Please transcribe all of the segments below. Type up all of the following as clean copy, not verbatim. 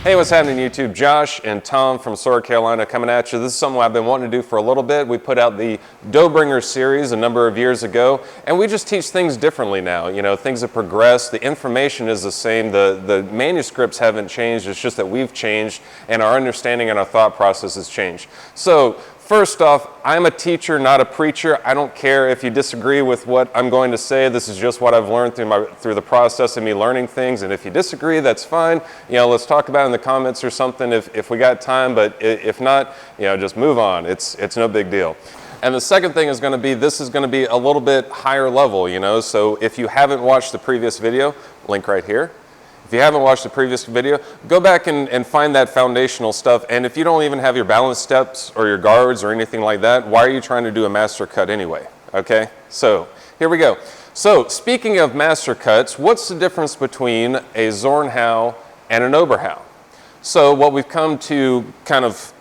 Hey, what's happening YouTube? Josh and Tom from Sora, Carolina coming at you. This is something I've been wanting to do for a little bit. We put out the Dough Bringer series a number of years ago, and we just teach things differently now. You know, things have progressed. The information is the same. The manuscripts haven't changed. It's just that we've changed, and our understanding and our thought process has changed. So, first off, I'm a teacher, not a preacher. I don't care if you disagree with what I'm going to say. This is just what I've learned through the process of me learning things. And if you disagree, that's fine. You know, let's talk about it in the comments or something if we got time. But if not, you know, just move on. It's no big deal. And the second thing is going to be, this is going to be a little bit higher level, you know. So if you haven't watched the previous video, link right here. If you haven't watched the previous video, go back and find that foundational stuff. And if you don't even have your balance steps or your guards or anything like that, why are you trying to do a master cut anyway? Okay, so here we go. So speaking of master cuts, what's the difference between a Zornhau and an Oberhau? So what we've come to kind of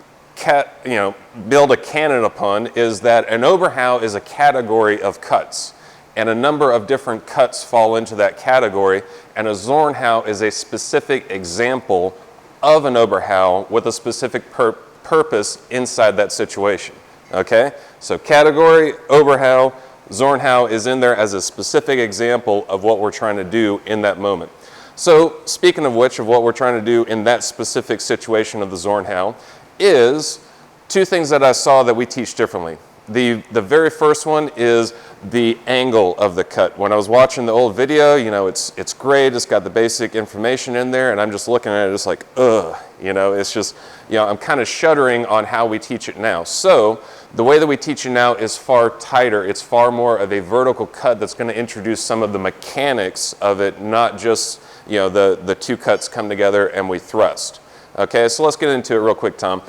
build a canon upon is that an Oberhau is a category of cuts, and a number of different cuts fall into that category, and a Zornhau is a specific example of an Oberhau with a specific purpose inside that situation, okay? So category, Oberhau, Zornhau is in there as a specific example of what we're trying to do in that moment. So speaking of which, of what we're trying to do in that specific situation of the Zornhau is two things that I saw that we teach differently. The very first one is the angle of the cut. When I was watching the old video, you know, it's great, it's got the basic information in there, and I'm just looking at it just like, ugh, you know, it's just, you know, I'm kind of shuddering on how we teach it now. So the way that we teach it now is far tighter. It's far more of a vertical cut that's going to introduce some of the mechanics of it, not just, you know, the two cuts come together and we thrust. Okay, so let's get into it real quick, Tom.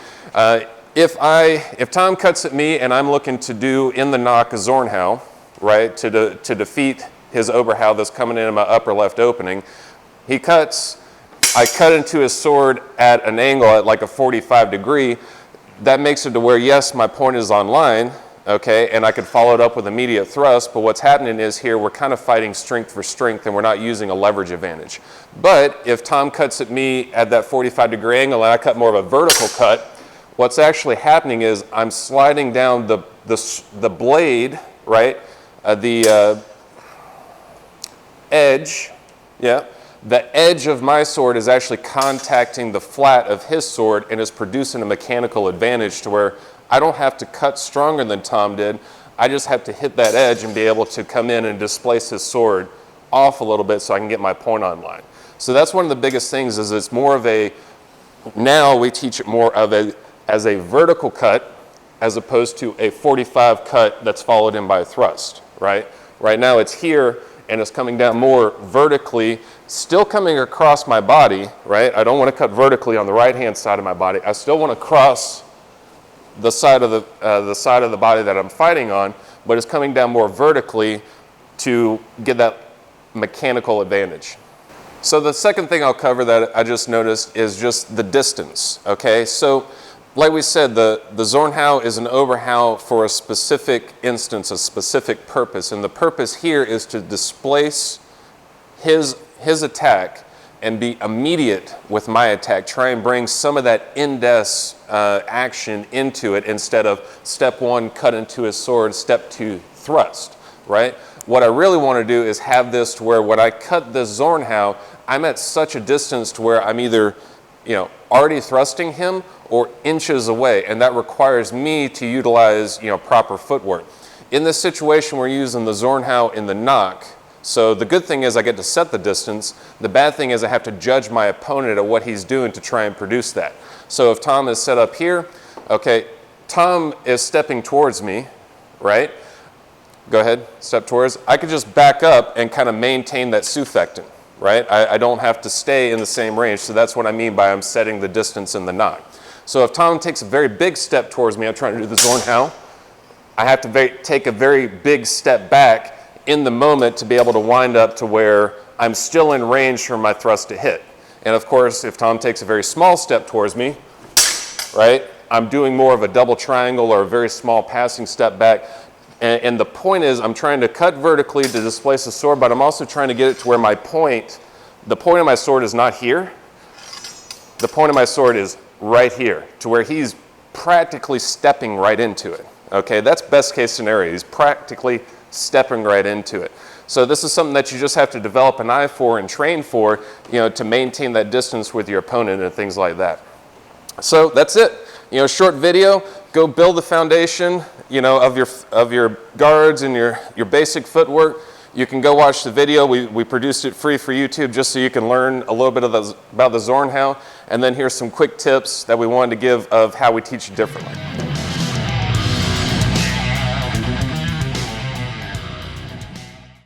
If Tom cuts at me and I'm looking to do in the knock a Zornhau, right, to defeat his Oberhau that's coming in my upper left opening, he cuts, I cut into his sword at an angle at like a 45 degree, that makes it to where, yes, my point is on line, okay, and I could follow it up with immediate thrust, but what's happening is here we're kind of fighting strength for strength and we're not using a leverage advantage. But if Tom cuts at me at that 45 degree angle and I cut more of a vertical cut, what's actually happening is I'm sliding down the blade, right, the edge, yeah, the edge of my sword is actually contacting the flat of his sword and is producing a mechanical advantage to where I don't have to cut stronger than Tom did. I just have to hit that edge and be able to come in and displace his sword off a little bit so I can get my point on line. So that's one of the biggest things is it's more of a, now we teach it more of as a vertical cut as opposed to a 45 cut that's followed in by a thrust, right? Right now it's here and it's coming down more vertically, still coming across my body, right? I don't want to cut vertically on the right-hand side of my body. I still want to cross the side of the body that I'm fighting on, but it's coming down more vertically to get that mechanical advantage. So the second thing I'll cover that I just noticed is just the distance, okay? So like we said, the Zornhau is an Oberhau for a specific instance, a specific purpose, and the purpose here is to displace his attack and be immediate with my attack, try and bring some of that indes action into it instead of step one, cut into his sword, step two, thrust, right? What I really want to do is have this to where when I cut the Zornhau, I'm at such a distance to where I'm either, you know, already thrusting him or inches away, and that requires me to utilize, you know, proper footwork. In this situation, we're using the Zornhau in the knock, so the good thing is I get to set the distance. The bad thing is I have to judge my opponent at what he's doing to try and produce that. So if Tom is set up here, okay, Tom is stepping towards me, right? Go ahead, step towards. I could just back up and kind of maintain that suffectant, right? I don't have to stay in the same range, so that's what I mean by I'm setting the distance in the knock. So if Tom takes a very big step towards me, I'm trying to do the Zornhau, I have to take a very big step back in the moment to be able to wind up to where I'm still in range for my thrust to hit. And of course, if Tom takes a very small step towards me, right, I'm doing more of a double triangle or a very small passing step back. And the point is I'm trying to cut vertically to displace the sword, but I'm also trying to get it to where my point, the point of my sword is not here, the point of my sword is right here, to where he's practically stepping right into it. Okay, that's best case scenario. He's practically stepping right into it. So this is something that you just have to develop an eye for and train for, to maintain that distance with your opponent and things like that. So that's it. Short video. Go build the foundation, of your guards and your basic footwork. You can go watch the video. We produced it free for YouTube just so you can learn a little bit about the Zornhau. And then here's some quick tips that we wanted to give of how we teach it differently.